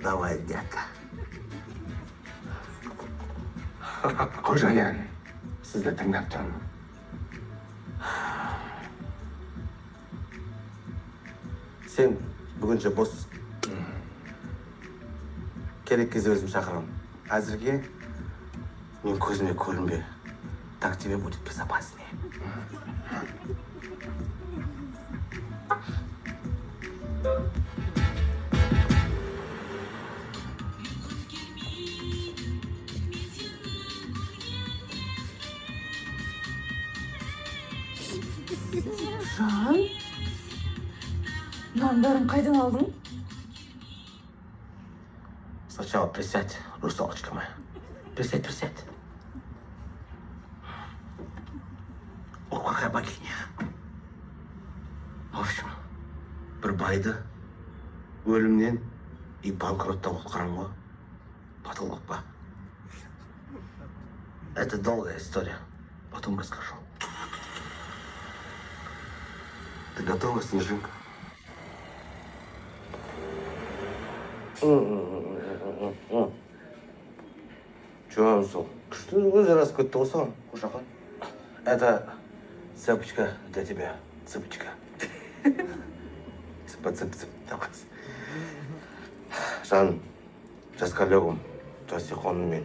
Давай, дядька. Қожайын, сізді тыңдап тұрмын. Сен бүгінше бос. Керек кезде өзім шақырамын. Әзірге мен көзіме көрінбе. Так тебе будет безопаснее. Жан, мынаның бәрін қайдан алдың? Сначала присядь, русалочка моя. Присядь, присядь. О, какая богиня. В общем, бір байды өлімнен и банкроттан құтқарам ғой. Потолок па. Это долгая история. Потом расскажу. Ты готова, Снежинка? Чуамсың? Күшті өзі расып кетті ғой саған, Қошақан. Это цепочка для тебя. Цепочка. Цып-цып-цып. Жан, жасқалегім, жасиқоным мен.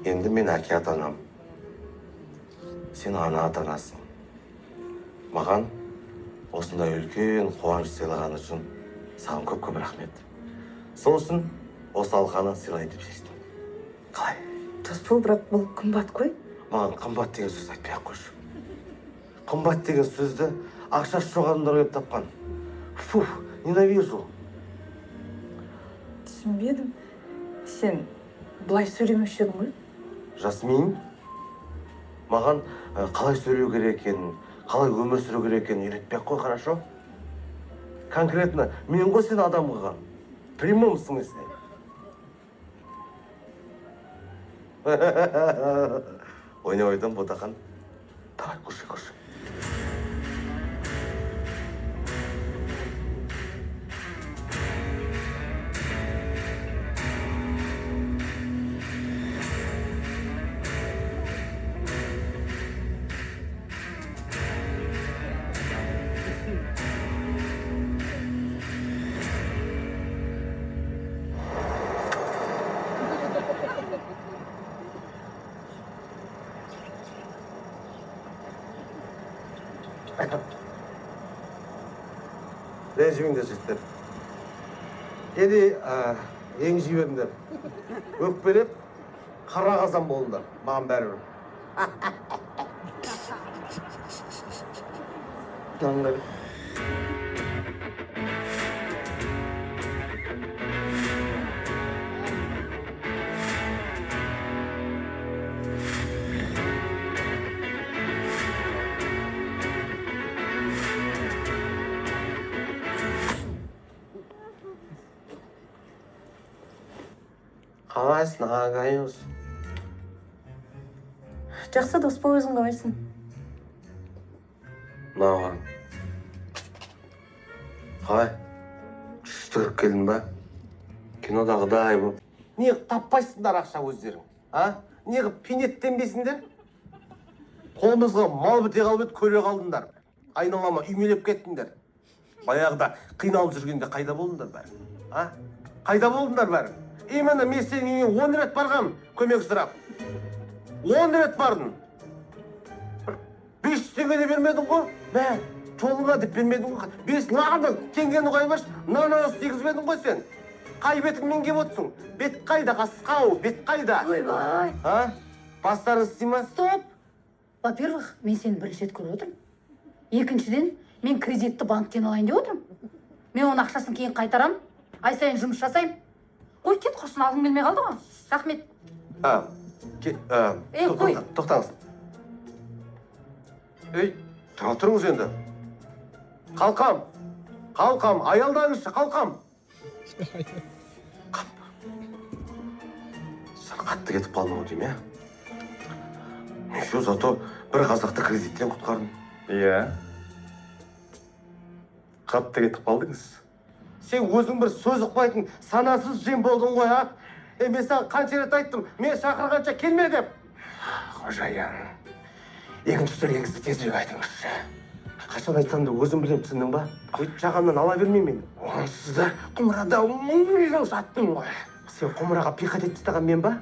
Енді мен әке атанам. Сен ана атанасың. Маған осындай үлкен қуаныш сыйлаған үшін саған көп-көп рахмет. Сол үшін осы алқаны сыйлай деп шештім. Қалай? Таспыл, бірақ бұл қымбат қой. Маған қымбат деген сөз айтпай-ақ қойшы. Қымбат деген сөзді ақшасы жоқ адамдар келіп тапқан. Фу, ненавижу. Түсінбедім. Сен бұлай сөйлемеуші едің ғой? Жасмин, маған қалай сөйлеу керек екенін, қалай өмір сүру керек екенін үйретпей-ақ қой, хорошо? Конкретно мен ғой сені адам қылған. В прямом смысле. Ойнап-ойдан ботақан. Давай, кушай, кушай. Ренжімеңдер жігіттер. Енді ең жіберіңдер. Өкпелеп, қара қазан болыңдар. Маған бәрібір. Таңғали. Қалайсың, ағайыз? Жақсы дос бол, өзің қалайсың? Маған. Қалай? Күшті кіріп келдің ба? Кинодағыдай бұл. Не таппайсыңдар ақша өздерің? Не пенеттенбейсіңдер? Қолымызға мал біте қалып еді, көре қалдыңдар. Айналама үймелеп кеттіңдер. Баяғыда қиналып жүргенде қайда болдыңдар бәрі? Қайда болдыңдар бәрі? Именно мен сенің үйіне 10 рет барғам, көмек сұрап. 10 рет бардың. 500 теңге де бермедің ғой? Мә, жолыңа деп бермедің ғой? 5 лағында теңгені қоймаш, нанауыз тегізбедің ғой сен? Қай бетің мен кеп отырсың? Бет қайда, қасқау, бет қайда? Ойбай! Бастарың істейме? Стоп! Во-первых, мен сені бірінші рет көріп отырмын. Екіншіден, мен кредитті банктен алайын деп отырмын. Мен оның ақшасын кейін қайтарам, ай сайын жұмыс жасаймын. Ой, кет, құрсын алғым келмей қалды ғой. Рахмет. Қой. Тоқтаңыз. Тұра тұрыңыз енді. Қалқам, аялдаңызшы, қалқам. Сен қатты кетіп қалдың ғой дейм, Еще зато бір қазақты кредиттен құтқардың. Иә. Қатты кетіп қалдыңыз. Сен өзің бір сөз ұқпайтын санасыз жем болдың ғой, а? Мен саған қанша рет айттым, мен шақырғанша келме деп. Қожайын, екінші тілегіңізді тезірек айтыңызшы. Қашан айтсам да өзім білем, түсіндің ба? Өйтіп жағамнан ала бермей мені. Онсыз да құмырада 1000 жыл жаттың ғой. Сен құмыраға пиқат етіп тастаған мен ба?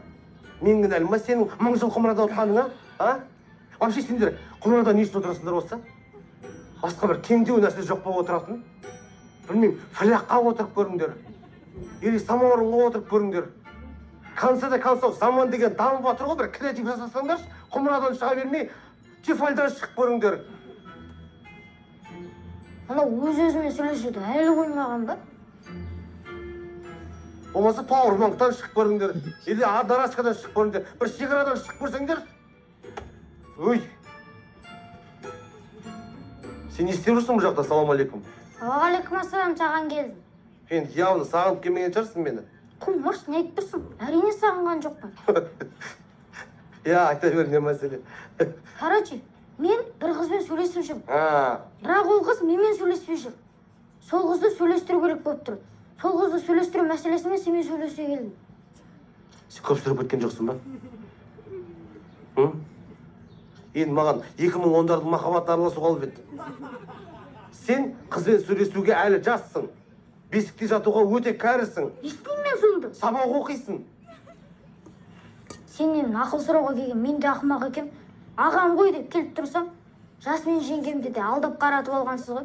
Мен кінәлі ма сенің 1000 жыл құмырада отырғаның, а? Вообще сендер құмырада не үшін отырасыңдар осы? Басқа бір кемдеу нәрсе жоқ болып отыратын? Білмеймін, фляққа отырып көріңдер. Или самауырынға отырып көріңдер. Канса да канса, заман деген дамып жатыр ғой, бір креатив жасасаңдаршы, құмырадан шыға бермей, тефальдан шығып көріңдер. Ана өз-өзімен сөйлесуді әлі қоймаған ба? Болмаса Пауырмаңықтан шығып көріңдер. Или Адарашкадан шығып көріңдер. Бір шекарадан шығып көрсеңдер. Өй! Сен не істеп жүрсің бұл жақта, салам алейкум? Уағалейкум ассалам, саған келдім. Сен явно сағынып келмеген шығарсың мені. Құмаш, не айтып тұрсың? Әрине сағынған жоқпын. Я, айта бер, не мәселе? Короче, мен бір қызбен сөйлесіп жүрмін. Бірақ ол қыз менімен сөйлеспей жүр. Сол қызды сөйлестіру керек болып тұр. Сол қызды сөйлестіру мәселесімен сенімен сөйлесе келдім. сен көп сүріп кеткен жоқсың ба? Енді маған 2010-дардың махаббаты араласуға алып еді. Сен қызбен сөйлесуге әлі жассың. Бесікте жатуға өте кәрісің. Естеймін мен сонда. Сабақ оқисың. Сенен ақыл сұрауға келген, мен де ақымақ екем. Ағам ғой деп келіп тұрсам, жас мен жеңгемді де алдап қаратып алғансыз ғой.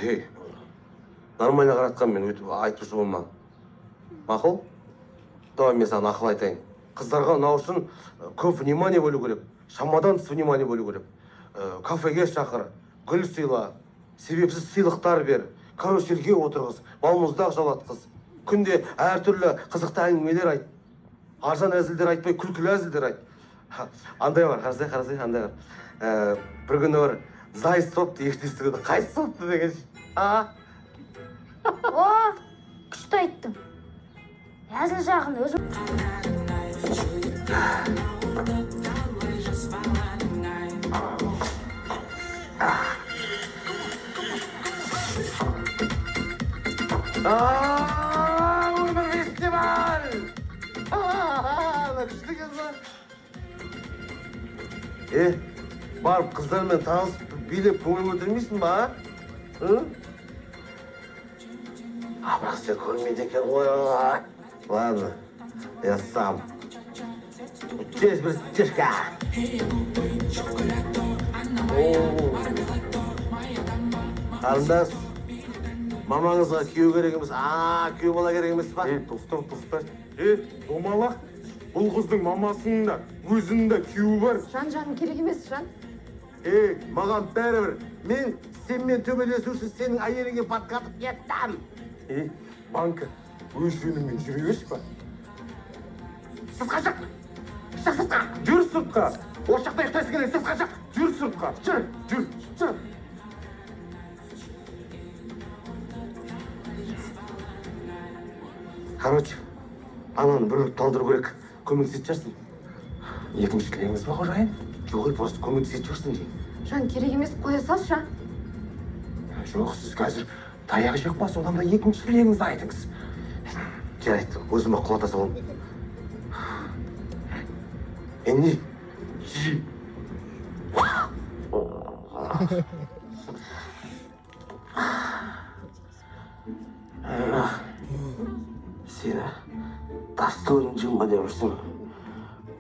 Ей, нормально қаратқан мен өйтіп айтушы болма. Мақұл? Давай мен саған ақыл айтайын. Қыздарға ұнау үшін көп внимание бөлу керек. Шамадан тыс внимание бөлу керек. Кафеге шақыр, гүл сыйла, себепсіз сыйлықтар бер, каруселге отырғыз, балмұздақ жалатқыз. Күнде әртүрлі қызықты әңгімелер айт. Арзан әзілдер айтпай, күлкілі әзілдер айт. Андай бар, қарасай, андай бар. Бір күні бар, зайыс сопты, естестігіді, қайсы сопты деген. О, күшті айттың. Әзіл жағын өзім. Өмір фестиваль! Күшті кез ба? Барып қыздармен танысып, билеп көңіл көтермейсің ба? Бірақ сен көрмейді екен ғой. Ладно, я сам. Через стежка. Қарындас, мамаңызға күйеу керек емес, күйеу бала керек емес па? Тоқта. Домалақ, бұл қыздың мамасының да, өзінің де күйеуі бар. Жан керек емес, Жан. Маған бәрібір. Мен сенмен төбелесу үшін сенің әйеліңе батқатып кеттім. Банка, өз жөніңмен жүре берші ба? Сыртқа шық! Шық сыртқа! Жүр сыртқа! Осы жақта ұйықтайсың керек, сыртқа шық! Жүр сыртқа! Жүр! Короче, ананы бір талдыру керек. Көмектесетін шығарсың. Екінші тілегіңіз ба, қожайын? Жоқ, просто көмектесетін шығарсың деймін. Жан, керек емес, қоя салшы, Жан. Жоқ, сіз қазір таяқ жеп па, содан ба екінші тілегіңізді айтыңыз. Жарайды, өзіме құлата салам. Не? Сені дастойын жынға деп жүрсің.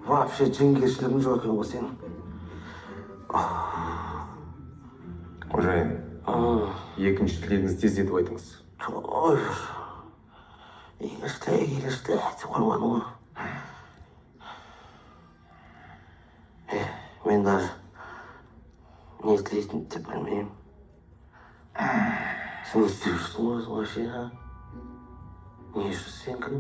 Вообще жеңгершілігің жоқ екен ғой сенің. Қожайын, екінші тілегіңізді тездетіп айтыңыз. Ой, екінші айтып қоймадың ғой. Мен даже не тілейтінді де білмеймін. Сен не істеп жүрсің өзің вообще, а? Не үшін сен кім?